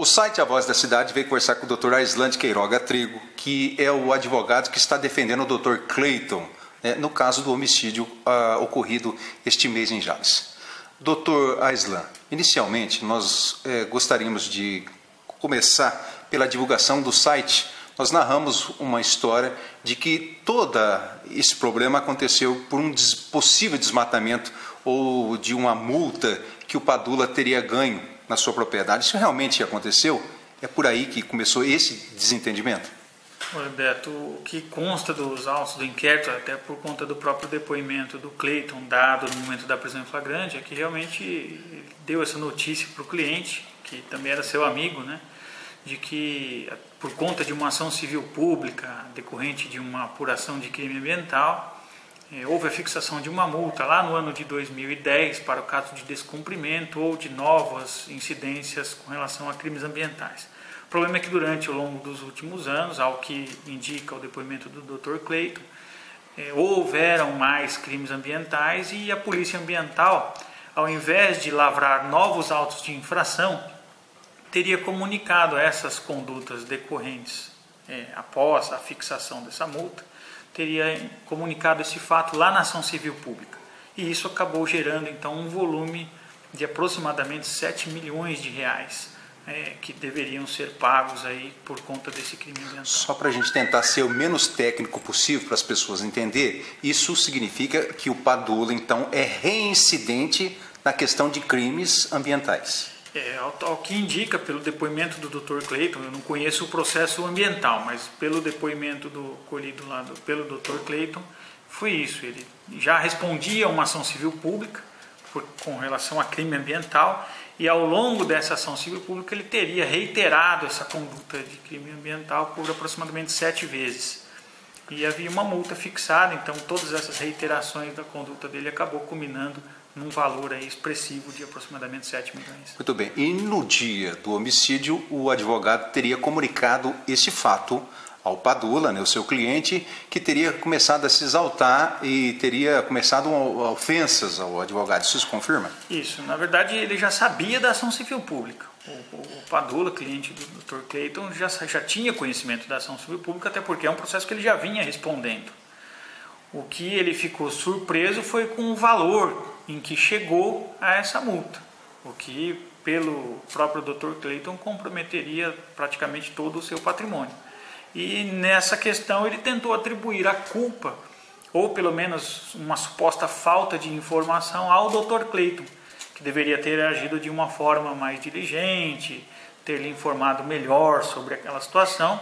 O site A Voz da Cidade veio conversar com o Dr. Aislan de Queiroga Trigo, que é o advogado que está defendendo o Dr. Cleiton, no caso do homicídio ocorrido este mês em Jales. Dr. Aislan, inicialmente nós gostaríamos de começar pela divulgação do site. Nós narramos uma história de que todo esse problema aconteceu por um possível desmatamento ou de uma multa que o Padula teria ganho na sua propriedade. Isso realmente aconteceu? É por aí que começou esse desentendimento? Roberto, o que consta dos autos do inquérito, até por conta do próprio depoimento do Cleiton dado no momento da prisão em flagrante, é que realmente deu essa notícia para o cliente, que também era seu amigo, né, de que por conta de uma ação civil pública decorrente de uma apuração de crime ambiental, houve a fixação de uma multa lá no ano de 2010 para o caso de descumprimento ou de novas incidências com relação a crimes ambientais. O problema é que durante o longo dos últimos anos, ao que indica o depoimento do Dr. Cleiton, houveram mais crimes ambientais e a Polícia Ambiental, ao invés de lavrar novos autos de infração, teria comunicado essas condutas decorrentes após a fixação dessa multa, teria comunicado esse fato lá na ação civil pública. E isso acabou gerando, então, um volume de aproximadamente 7 milhões de reais que deveriam ser pagos aí por conta desse crime ambiental. Só para a gente tentar ser o menos técnico possível para as pessoas entenderem, isso significa que o Padula, então, é reincidente na questão de crimes ambientais. Ao que indica pelo depoimento do Dr. Cleiton, eu não conheço o processo ambiental, mas pelo depoimento colhido lá pelo Dr. Cleiton, foi isso. Ele já respondia a uma ação civil pública com relação a crime ambiental e ao longo dessa ação civil pública ele teria reiterado essa conduta de crime ambiental por aproximadamente 7 vezes. E havia uma multa fixada, então todas essas reiterações da conduta dele acabou culminando num valor aí expressivo de aproximadamente 7 milhões. Muito bem. E no dia do homicídio, o advogado teria comunicado esse fato ao Padula, o seu cliente, que teria começado a se exaltar e teria começado ofensas ao advogado. Isso se confirma? Isso. Na verdade, ele já sabia da ação civil pública. O Padula, cliente do Dr. Cleiton, já tinha conhecimento da ação civil pública, até porque é um processo que ele já vinha respondendo. O que ele ficou surpreso foi com o valor em que chegou a essa multa, o que, pelo próprio Dr. Cleiton, comprometeria praticamente todo o seu patrimônio. E nessa questão ele tentou atribuir a culpa, ou pelo menos uma suposta falta de informação, ao Dr. Cleiton, que deveria ter agido de uma forma mais diligente, ter lhe informado melhor sobre aquela situação.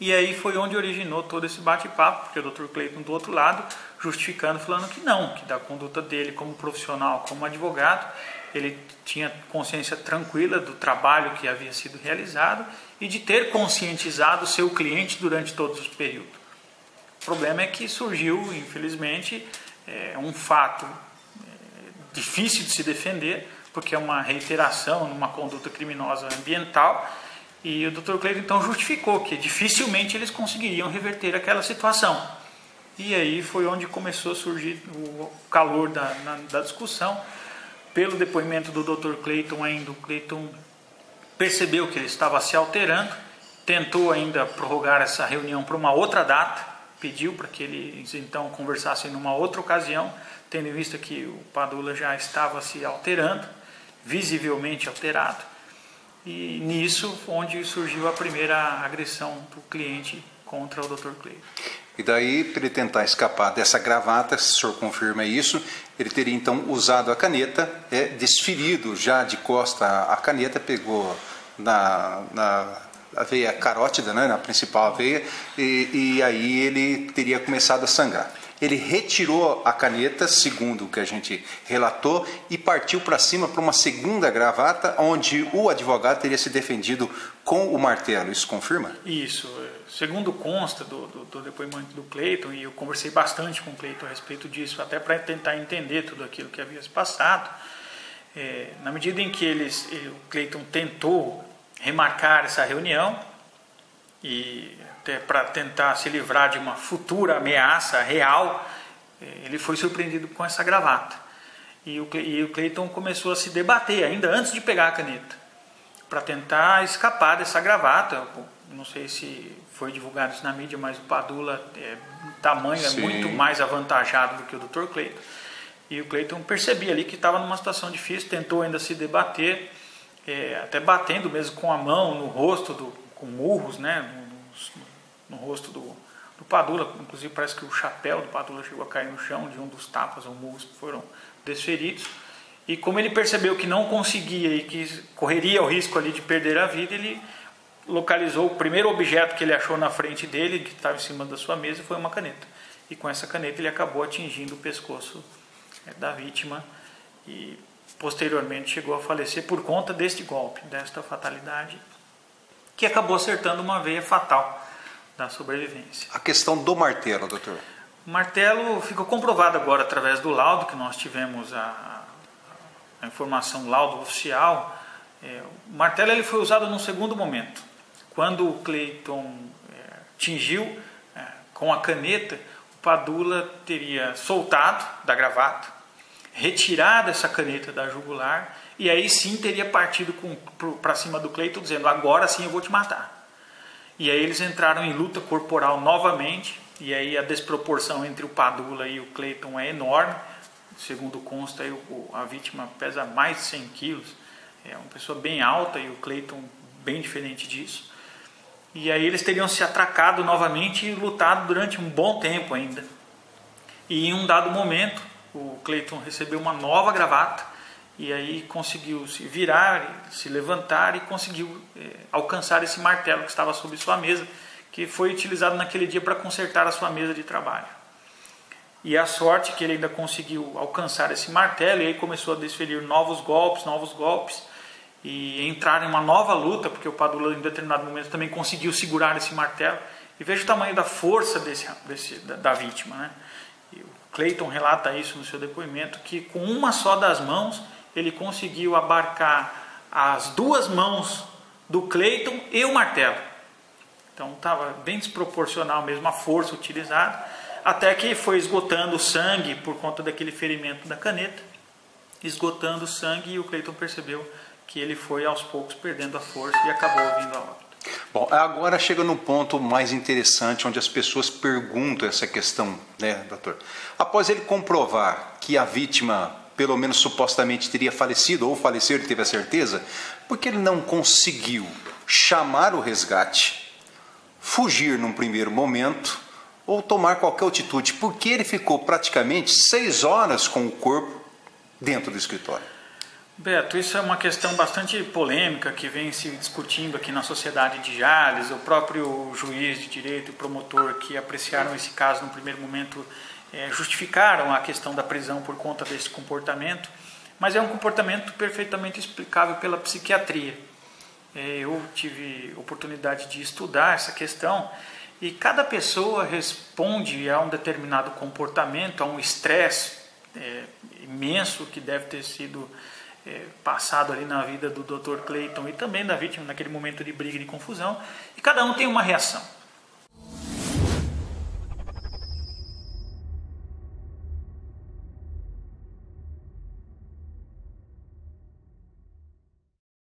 E aí foi onde originou todo esse bate-papo, porque o Dr. Cleiton do outro lado, justificando, falando que não, que da conduta dele como profissional, como advogado, ele tinha consciência tranquila do trabalho que havia sido realizado e de ter conscientizado o seu cliente durante todos os períodos. O problema é que surgiu, infelizmente, um fato difícil de se defender, porque é uma reiteração numa conduta criminosa ambiental. E o Dr. Cleiton então justificou que dificilmente eles conseguiriam reverter aquela situação. E aí foi onde começou a surgir o calor da discussão. Pelo depoimento do Dr. Cleiton ainda, o Cleiton percebeu que ele estava se alterando, tentou ainda prorrogar essa reunião para uma outra data, pediu para que eles então conversassem numa outra ocasião, tendo em vista que o Padula já estava se alterando, visivelmente alterado. E nisso, onde surgiu a primeira agressão do cliente contra o Dr. Cleiton. E daí, para ele tentar escapar dessa gravata, se o senhor confirma isso, ele teria então usado a caneta, desferido já de costa a caneta, pegou na veia carótida, na principal veia, e aí ele teria começado a sangrar. Ele retirou a caneta, segundo o que a gente relatou, e partiu para cima para uma segunda gravata, onde o advogado teria se defendido com o martelo. Isso confirma? Isso. Segundo consta do depoimento do Cleiton, e eu conversei bastante com o Cleiton a respeito disso, até para tentar entender tudo aquilo que havia se passado, na medida em que o Cleiton tentou remarcar essa reunião, e para tentar se livrar de uma futura ameaça real, ele foi surpreendido com essa gravata. E o Cleiton começou a se debater, ainda antes de pegar a caneta, para tentar escapar dessa gravata. Não sei se foi divulgado isso na mídia, mas o Padula tamanho é muito mais avantajado do que o Dr. Clayton. E o Clayton percebia ali que estava numa situação difícil, tentou ainda se debater, até batendo mesmo com a mão no rosto, com murros, né, no rosto do Padula. Inclusive parece que o chapéu do Padula chegou a cair no chão de um dos tapas ou murros que foram desferidos. E como ele percebeu que não conseguia e que correria o risco ali de perder a vida, ele localizou o primeiro objeto que ele achou na frente dele, que estava em cima da sua mesa, foi uma caneta. E com essa caneta ele acabou atingindo o pescoço da vítima e posteriormente chegou a falecer por conta deste golpe, desta fatalidade, que acabou acertando uma veia fatal da sobrevivência. A questão do martelo, doutor? O martelo ficou comprovado agora através do laudo, que nós tivemos a informação, laudo oficial. O martelo ele foi usado num segundo momento. Quando o Clayton tingiu com a caneta, o Padula teria soltado da gravata, retirado essa caneta da jugular e aí sim teria partido para cima do Clayton, dizendo: agora sim eu vou te matar. E aí eles entraram em luta corporal novamente, e aí a desproporção entre o Padula e o Clayton é enorme. Segundo consta, a vítima pesa mais de 100 quilos, é uma pessoa bem alta, e o Clayton bem diferente disso. E aí eles teriam se atracado novamente e lutado durante um bom tempo ainda. E em um dado momento, o Clayton recebeu uma nova gravata, e aí conseguiu se virar, se levantar e conseguiu alcançar esse martelo que estava sobre sua mesa, que foi utilizado naquele dia para consertar a sua mesa de trabalho. E a sorte que ele ainda conseguiu alcançar esse martelo, e aí começou a desferir novos golpes, e entrar em uma nova luta, porque o Padula em determinado momento também conseguiu segurar esse martelo. E veja o tamanho da força da vítima, né? E o Clayton relata isso no seu depoimento, que com uma só das mãos ele conseguiu abarcar as duas mãos do Clayton e o martelo. Então estava bem desproporcional mesmo a força utilizada, até que foi esgotando o sangue por conta daquele ferimento da caneta, esgotando o sangue, e o Clayton percebeu que ele foi aos poucos perdendo a força e acabou vindo a óbito. Bom, agora chega no ponto mais interessante, onde as pessoas perguntam essa questão, né, doutor? Após ele comprovar que a vítima, pelo menos supostamente, teria falecido, ou falecido, ele teve a certeza, por que ele não conseguiu chamar o resgate, fugir num primeiro momento, ou tomar qualquer atitude? Por que ele ficou praticamente 6 horas com o corpo dentro do escritório? Beto, isso é uma questão bastante polêmica que vem se discutindo aqui na sociedade de Jales. O próprio juiz de direito e promotor que apreciaram esse caso no primeiro momento justificaram a questão da prisão por conta desse comportamento, mas é um comportamento perfeitamente explicável pela psiquiatria. Eu tive oportunidade de estudar essa questão, e cada pessoa responde a um determinado comportamento, a um estresse imenso que deve ter sido passado ali na vida do Dr. Clayton e também da vítima naquele momento de briga e de confusão, e cada um tem uma reação.